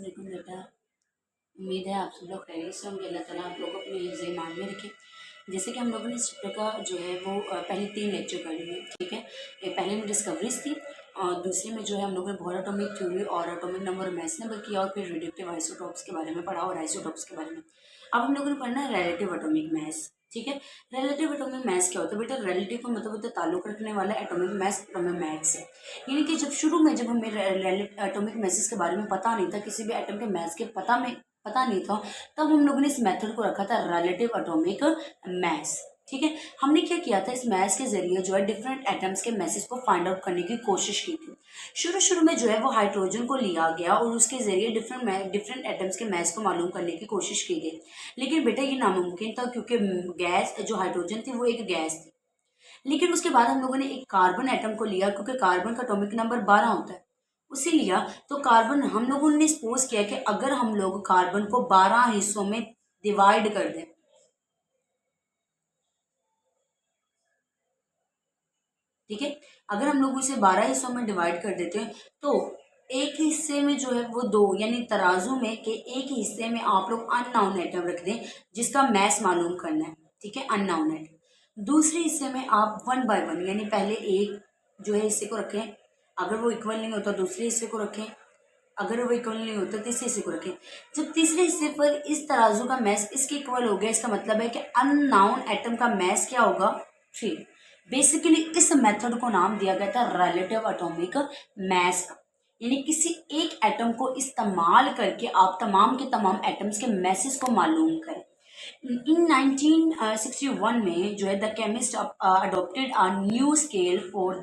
देखो बेटा, उम्मीद है आप सब लोग खैरियत से होंगे। अल्लाह ताला आप लोग को अपने हिफ्ज़ ईमान में रखे। जैसे कि हम लोगों ने इस चैप्टर का जो है वो पहले 3 लेक्चर कर लिए, ठीक है। पहले में डिस्कवरीज थी और दूसरे में जो है हम लोगों ने बोहर एटॉमिक थ्योरी और एटॉमिक नंबर और मास नंबर किया और फिर रेडियोएक्टिव आइसोटॉप्स के बारे में पढ़ा और आइसोटॉप्स के बारे में। अब हम लोगों ने पढ़ना है रिलेटिव एटॉमिक मास, ठीक है। रिलेटिव एटॉमिक मास क्या होता है बेटा? रिलेटिव का मतलब होता है ताल्लुक रखने वाला, एटॉमिक मास एटॉमिक मास से। यानी कि जब हमें एटॉमिक मासेस के बारे में पता नहीं था, किसी भी एटम के मास के पता नहीं था, तब हम लोगों ने इस मेथड को रखा था रिलेटिव एटॉमिक मास, ठीक है। हमने क्या किया था, इस मैथ्स के जरिए जो है डिफरेंट एटम्स के मैसेज को फाइंड आउट करने की कोशिश की थी। शुरू में जो है वो हाइड्रोजन को लिया गया और उसके जरिए डिफरेंट एटम्स के मैस को मालूम करने की कोशिश की गई। लेकिन बेटा ये नामुमकिन था, क्योंकि गैस जो हाइड्रोजन थी वो एक गैस थी। लेकिन उसके बाद हम लोगों ने एक कार्बन एटम को लिया, क्योंकि कार्बन का एटॉमिक नंबर 12 होता है, उसे लिया। तो कार्बन हम लोगों ने सपोज किया कि अगर हम लोग कार्बन को 12 हिस्सों में डिवाइड कर दें, ठीक है, अगर हम लोग इसे 12 हिस्सों में डिवाइड कर देते हैं तो एक हिस्से में जो है वो 2, यानी तराजू में के एक हिस्से में आप लोग अननाउन एटम रख दें जिसका मैस मालूम करना है, ठीक है, अननाउन एटम। दूसरे हिस्से में आप 1 बाय 1, यानी पहले एक जो है हिस्से को रखें, अगर वो इक्वल नहीं होता दूसरे हिस्से को रखें, अगर वो इक्वल नहीं होता तीसरे हिस्से को रखें। जब तीसरे हिस्से पर इस तराजू का मैस इसके इक्वल हो गया, इसका मतलब है कि अननाउन एटम का मैस क्या होगा? 3। बेसिकली इस मेथड को नाम दिया गया था रिलेटिव एटॉमिक मास का, यानी किसी एक एटम को इस्तेमाल करके आप तमाम के तमाम एटम्स के मैसेज को मालूम करें। इन 1961 में जो है the chemist adopted a new scale for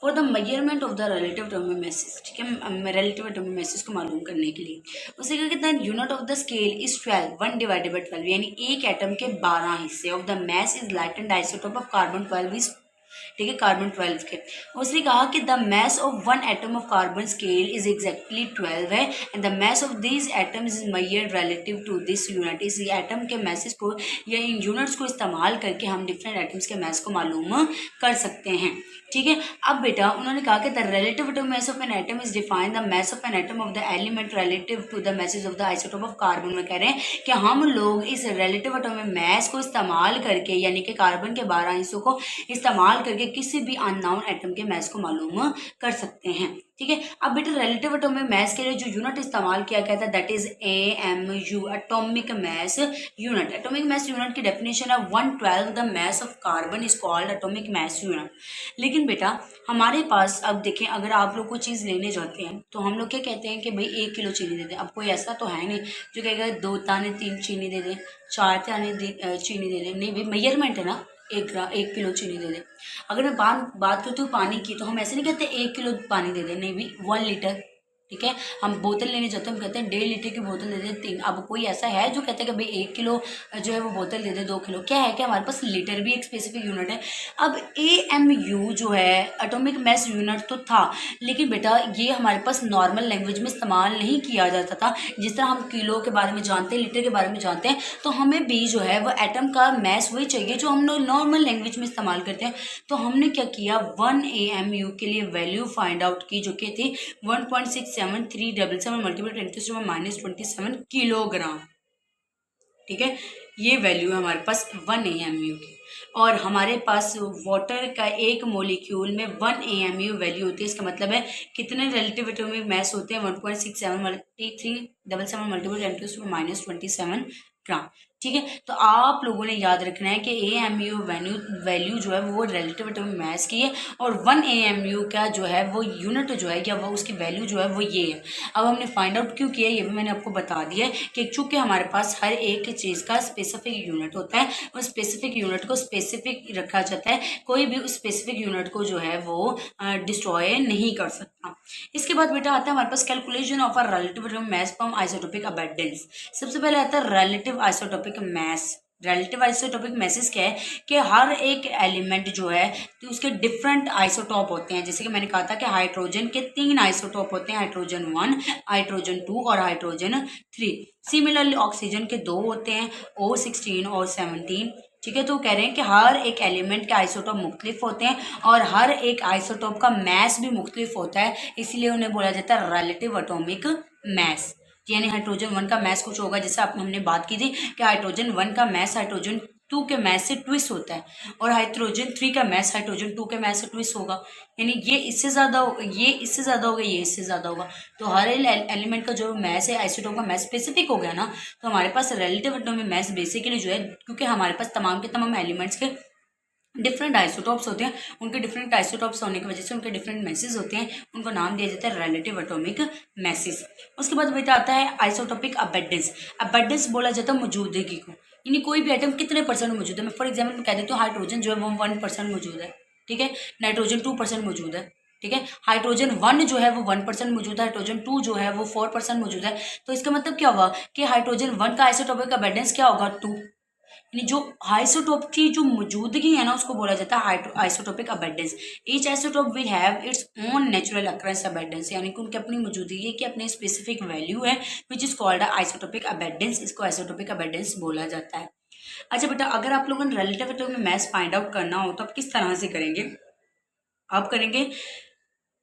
the measurement of the relative atomic message, ठीक है, रिलेटिव एटॉमिक मैसेज को मालूम करने के लिए। उसे क्या कहते हैं? Unit of the scale is 12, 1 divided by 12, यानी एक एटम के 12 हिस्से of the mass is lightened isotope of carbon 12 is, ठीक है, कार्बन 12 के। उसने कहा कि the mass of one atom of carbon scale is exactly 12 है, and the mass of this atoms is measured relative to this unit. इस atom के masses को या इन यूनिट्स को इस्तेमाल करके हम डिफरेंट एटम्स के मैस को मालूम कर सकते हैं, ठीक है। अब बेटा उन्होंने कहा कि the relative atomic mass of an atom is define the mass of an atom of the element relative to the masses of the isotope of carbon. में कह रहे हैं कि हम लोग इस रिलेटिव एटॉमिक मास को इस्तेमाल करके, यानी कि कार्बन के 12 हिस्सों को इस्तेमाल करके किसी भी अननोन एटम के मास को मालूम कर सकते हैं, ठीक है। अब बेटा रिलेटिव एटॉमिक मास के लिए जो यूनिट इस्तेमाल किया गया था that is AMU, atomic mass unit. Atomic mass unit की डेफिनेशन है 1/12 the mass of carbon is called atomic mass unit. लेकिन बेटा हमारे पास अब देखें, अगर आप लोग कोई चीज़ लेने जाते हैं तो हम लोग क्या कहते हैं कि भाई 1 किलो चीनी दे दें। अब कोई ऐसा तो है नहीं जो कहेगा 2 ताने 3 चीनी दे दें, 4 ताने चीनी दे दें। नहीं भाई, मेजरमेंट है ना, 1 किलो चीनी दे दें। अगर मैं बात करती हूँ पानी की, तो हम ऐसे नहीं कहते 1 किलो पानी दे दें, नहीं भी 1 लीटर, ठीक है। हम बोतल लेने जाते हैं, हम कहते हैं 1.5 लीटर की बोतल दे दें 3। अब कोई ऐसा है जो कहते हैं कि भाई 1 किलो जो है वो बोतल दे दे, 2 किलो, क्या है कि हमारे पास लीटर भी एक स्पेसिफिक यूनिट है। अब AMU जो है एटॉमिक मास यूनिट तो था, लेकिन बेटा ये हमारे पास नॉर्मल लैंग्वेज में इस्तेमाल नहीं किया जाता था। जिस तरह हम किलो के बारे में जानते हैं, लीटर के बारे में जानते हैं, तो हमें भी जो है वो एटम का मास वही चाहिए जो हम लोग नॉर्मल लैंग्वेज में इस्तेमाल करते हैं। तो हमने क्या किया, 1 AMU के लिए वैल्यू फाइंड आउट की, जो कि थी 1.67377 मल्टीप्लाई 10⁻⁻27 किलोग्राम, ठीक है। ये वैल्यू है हमारे पास 1 AMU की। और हमारे पास वाटर का एक मोलिक्यूल में 1 AMU वैल्यू होती है। इसका मतलब है कितने रिलेटिव एटॉमिक मास होते हैं? 1.67 मल्टीप्लाई 10⁻⁻27 ग्राम, ठीक है। तो आप लोगों ने याद रखना है कि AMU वैल्यू जो है वो रिलेटिव एटॉमिक मास की है, और 1 AMU का जो है वो यूनिट जो है या वो उसकी वैल्यू जो है वो ये है। अब हमने फाइंड आउट क्यों किया ये भी मैंने आपको बता दिया है कि चूंकि हमारे पास हर एक चीज़ का स्पेसिफिक यूनिट होता है, उस स्पेसिफिक यूनिट को स्पेसिफिक रखा जाता है, कोई भी उस स्पेसिफिक यूनिट को जो है वो डिस्ट्रॉय नहीं कर सकता। इसके बाद बेटा आता है हमारे पास calculation of a relative atomic mass from isotopic abundance. सबसे पहले आता है relative isotopic mass. Relative isotopic message क्या है कि हर एक एलिमेंट जो है तो उसके डिफरेंट आइसोटॉप होते हैं। जैसे कि मैंने कहा था कि हाइड्रोजन के 3 आइसोटॉप होते हैं, हाइड्रोजन 1, हाइड्रोजन 2 और हाइड्रोजन 3। सिमिलरली ऑक्सीजन के 2 होते हैं, O16 और 17। ठीक है। तो कह रहे हैं कि हर एक एलिमेंट के आइसोटोप मुख्तलिफ होते हैं और हर एक आइसोटोप का मैस भी मुख्तलिफ होता है, इसलिए उन्हें बोला जाता है रिलेटिव एटॉमिक मैस। यानी हाइड्रोजन 1 का मैस कुछ होगा, जैसे आप हमने बात की थी कि हाइड्रोजन 1 का मैस हाइड्रोजन 2 के मैस से ट्विस्ट होता है और हाइड्रोजन 3 का मैस हाइड्रोजन 2 के मैस से ट्विस्ट होगा। यानी ये इससे ज़्यादा होगा, ये इससे ज़्यादा होगा, ये इससे ज़्यादा होगा। तो हर एलिमेंट का जो मैस है, आइसोटोप का मैस स्पेसिफिक हो गया ना, तो हमारे पास रिलेटिव एटॉमिक मैस बेसिकली जो है, क्योंकि हमारे पास तमाम के तमाम एलिमेंट्स के डिफरेंट आइसोटोप्स होते हैं, उनके डिफरेंट आइसोटोप्स होने की वजह से उनके डिफरेंट मैसेज होते हैं, उनको नाम दिया जाता है रिलेटिव एटॉमिक मैसेज। उसके बाद बेटा आता है आइसोटोपिक अबेंडेंस। अबेंडेंस बोला जाता है मौजूदगी को, यानी कोई भी आइटम कितने परसेंट मौजूद है। मैं फॉर एग्जाम्पल मैं कह देती हूँ हाइड्रोजन जो है वो 1% मौजूद है, ठीक है। नाइट्रोजन 2% मौजूद है, ठीक है। हाइड्रोजन 1 जो है वो 1% मौजूद है, हाइड्रोजन 2 जो है वो 4% मौजूद है। तो इसका मतलब क्या हुआ कि हाइड्रोजन 1 का आइसोटोपिक अबेंडेंस क्या होगा, 2। यानी जो आइसोटोप की जो मौजूदगी है ना, उसको बोला जाता है isotopic abundance. Each isotope will have its own natural occurrence abundance, यानी कि उनकी अपनी मौजूदगी की अपनी स्पेसिफिक वैल्यू है, which is called isotopic abundance. इसको आइसोटोपिक अबेंडेंस बोला जाता है। अच्छा बेटा, अगर आप लोगों ने relative atomic mass find out करना हो तो आप किस तरह से करेंगे? आप करेंगे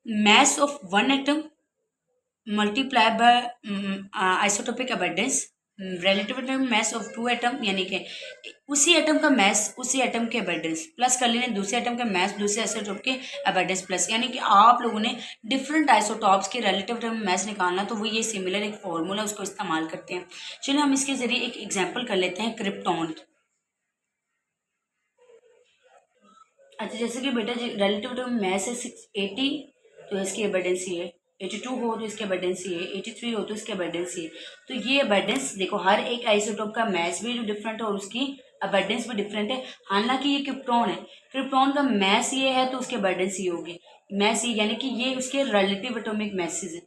mess of one atom multiply by isotopic abundance relative atomic mass of 2 atom, यानी कि उसी एटम का मैस उसी एटम के अबेंडेंस प्लस कर लेने दूसरे एटम के मैस दूसरे आइसोटोप के अबेंडेंस प्लस, यानी कि आप लोगों ने डिफरेंट आइसोटॉप्स के रिलेटिव एटॉमिक मैस निकालना, तो वो ये सिमिलर एक फॉर्मूला उसको इस्तेमाल करते हैं। चलिए हम इसके जरिए एक एग्जाम्पल कर लेते हैं, क्रिप्टॉन। अच्छा, जैसे कि बेटा रिलेटिव एटॉमिक मैस है 680, तो इसकी अबेंडेंस ये है। 82 हो तो इसके अबेंडेंस ये है, 83 हो तो इसके अबेंडेंस ये। तो ये अबेंडेंस देखो, हर एक आइसोटोप का मैस भी डिफरेंट है और उसकी अबेंडेंस भी डिफरेंट है। हालांकि ये क्रिप्टॉन है, क्रिप्टॉन का मैस ये है तो उसकी अबेंडेंस ये होगी, मैस ये, यानी कि ये उसके रिलेटिव एटॉमिक मैसेज है।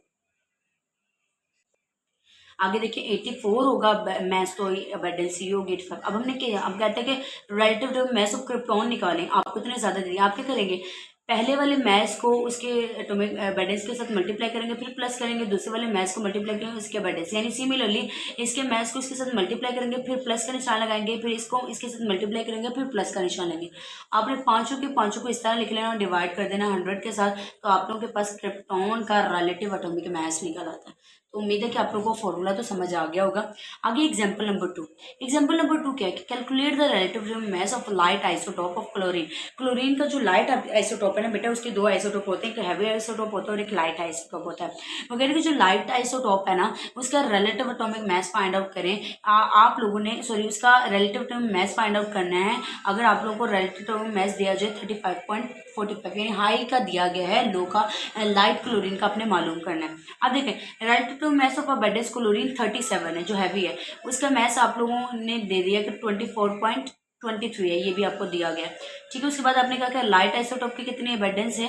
आगे देखिए 84 होगा मैथ्स, तो अबेंडेंस ये होगी 85। अब हमने क्या, अब कहते हैं कि रिलेटिव मैथ्स ऑफ क्रिप्टॉन निकालें। आपको इतने ज़्यादा दे दिए, आप क्या करेंगे, पहले वाले मैथ्स को उसके एटॉमिक अबेंडेंस के साथ मल्टीप्लाई करेंगे, फिर प्लस करेंगे दूसरे वाले मैथ्स को मल्टीप्लाई करेंगे उसके अबेंडेंस, यानी सिमिलरली इसके मैथ्स को इसके साथ मल्टीप्लाई करेंगे, फिर प्लस का निशान लगाएंगे, फिर इसको इसके साथ मल्टीप्लाई करेंगे, फिर प्लस का निशान लगाएंगे। आपने पाँचों के पाँचों को इस तरह लिख लेना, डिवाइड कर देना 100 के साथ, तो आप लोगों के पास क्रिप्टॉन का रिलेटिव एटॉमिक मैथ्स निकल आता है। तो उम्मीद है कि आप लोगों को फॉर्मूला तो समझ आ गया होगा। आगे एग्जांपल नंबर 2। एग्जांपल नंबर 2 क्या है कि calculate the relative mass of light isotope of chlorine. Chlorine का जो लाइट आइसोटोप है ना बेटा, उसके दो आइसोटोप होते हैं, एक हैवी आइसोटोप होता है और एक लाइट आइसोटोप होता है। वगैरह की जो लाइट आइसोटोप है ना, उसका relative atomic mass find out करें। आप लोगों ने सॉरी उसका relative atomic mass find out करना है। अगर आप लोगों को रिलेटिव एटॉमिक मैस दिया जाए 35.45, यानी हाई का दिया गया है, लो का लाइट क्लोरीन का अपने मालूम करना है। अब देखें relative mass of abundance chlorine 37 है, जो हैवी है, उसका मैस आप लोगों ने दे दिया कि 24.23 है, ये भी आपको दिया गया। ठीक है, उसके बाद आपने कहा कि लाइट आइसोटोप के कितने अबेंडेंस है,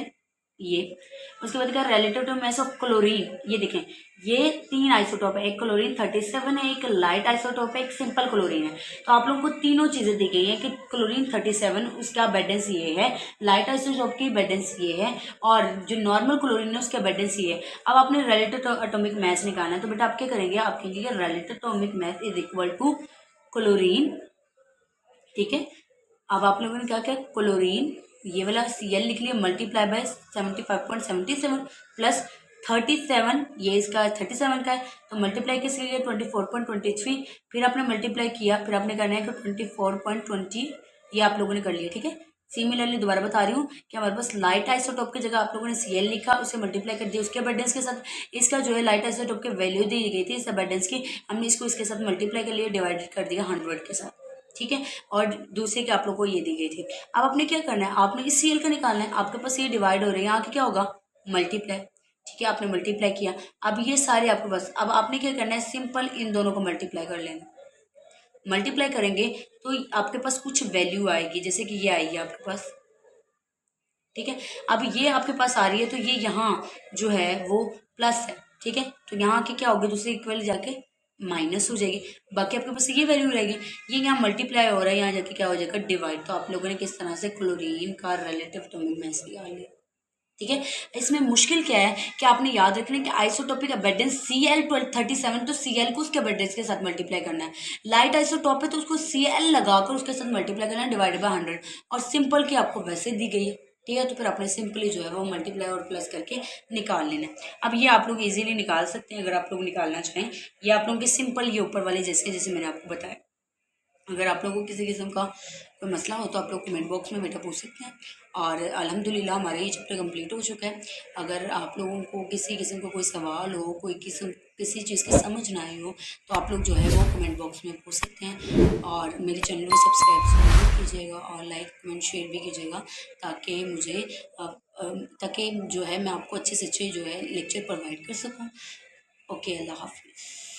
ये। उसके बाद क्या relative to mass of chlorine, ये देखें ये 3 आइसोटोप है, एक क्लोरीन 37 है, एक लाइट आइसोटोप है, एक सिंपल क्लोरीन है। तो आप लोगों को तीनों चीजें दी गई है कि क्लोरीन 37 उसका अबेंडेंस ये है, लाइट आइसोटोप की अबेंडेंस ये है, और जो नॉर्मल क्लोरीन है उसका अबेंडेंस ये है। अब आपने रिलेटिव एटॉमिक मैस निकालना है, तो बेटा आप क्या करेंगे, आप कहेंगे relative atomic mass is equal to chlorine. ठीक है, अब आप लोगों ने क्या किया, क्लोरीन ये वाला Cl लिख लिया, मल्टीप्लाई बाय 75.77 प्लस 37, ये इसका 37 का है, तो मल्टीप्लाई किसके लिए 24.23, फिर आपने मल्टीप्लाई किया, फिर आपने करना है कि 24.20, ये आप लोगों ने कर लिया। ठीक है, सिमिलरली दोबारा बता रही हूँ कि हमारे पास लाइट आइसोटोप की जगह आप लोगों ने Cl लिखा, उसे मल्टीप्लाई कर दिया उसके अबेंडेंस के साथ। इसका जो है लाइट आइसोटोप की वैल्यू दी गई थी इस अबेंडेंस की, हमने इसको इसके साथ मल्टीप्लाई कर लिया, डिवाइडेड कर दिया 100 के साथ। ठीक है, और दूसरे के आप लोग को ये दी गई थी। अब आपने क्या करना है, आपने इस Cl का निकालना है। आपके पास ये डिवाइड हो रही है, यहाँ क्या होगा, मल्टीप्लाई। ठीक है, आपने मल्टीप्लाई किया, अब ये सारे आपके पास, अब आपने क्या करना है, सिंपल इन दोनों को मल्टीप्लाई कर लेना। मल्टीप्लाई करेंगे तो आपके पास कुछ वैल्यू आएगी, जैसे कि ये आएगी आपके पास। ठीक है, अब ये आपके पास आ रही है, तो ये यहाँ जो है वो प्लस है। ठीक है, तो यहाँ की क्या होगी, दूसरी इक्वल जाके माइनस हो जाएगी, बाकी आपके पास ये वैल्यू रहेगी। ये यहाँ मल्टीप्लाई हो रहा है, यहाँ जाके क्या हो जाएगा, डिवाइड। तो आप लोगों ने किस तरह से क्लोरीन का रिलेटिव एटॉमिक मास निकाल लिया। ठीक है। इसमें मुश्किल क्या है कि आपने याद रखना है कि आइसोटॉपिक अबेंडेंस Cl37, तो Cl को उसके अबेंडेंस के साथ मल्टीप्लाई करना है। लाइट आइसोटॉप है तो उसको Cl लगाकर उसके साथ मल्टीप्लाई करना है डिवाइडेड बाय 100, और सिंपल की आपको वैसे दी गई है, ठीक है। तो फिर आपने सिंपली जो है वो मल्टीप्लाई और प्लस करके निकाल लेना है। अब ये आप लोग इजीली निकाल सकते हैं अगर आप लोग निकालना चाहें। ये आप लोगों के सिंपल ये ऊपर वाले जैसे मैंने आपको बताया। अगर आप लोगों को किसी किस्म का कोई मसला हो तो आप लोग कमेंट बॉक्स में बेटा पूछ सकते हैं। और अल्हम्दुलिल्लाह हमारा ये चैप्टर कंप्लीट हो चुका है। अगर आप लोगों को किसी किस्म का कोई सवाल हो, कोई किसी चीज़ की समझ ना आई हो, तो आप लोग जो है वो कमेंट बॉक्स में पूछ सकते हैं। और मेरे चैनल को सब्सक्राइब जरूर कीजिएगा और लाइक कमेंट शेयर भी कीजिएगा, ताकि मुझे ताकि जो है मैं आपको अच्छे से अच्छे जो है लेक्चर प्रोवाइड कर सकूँ। ओके, अल्लाह हाफिज़।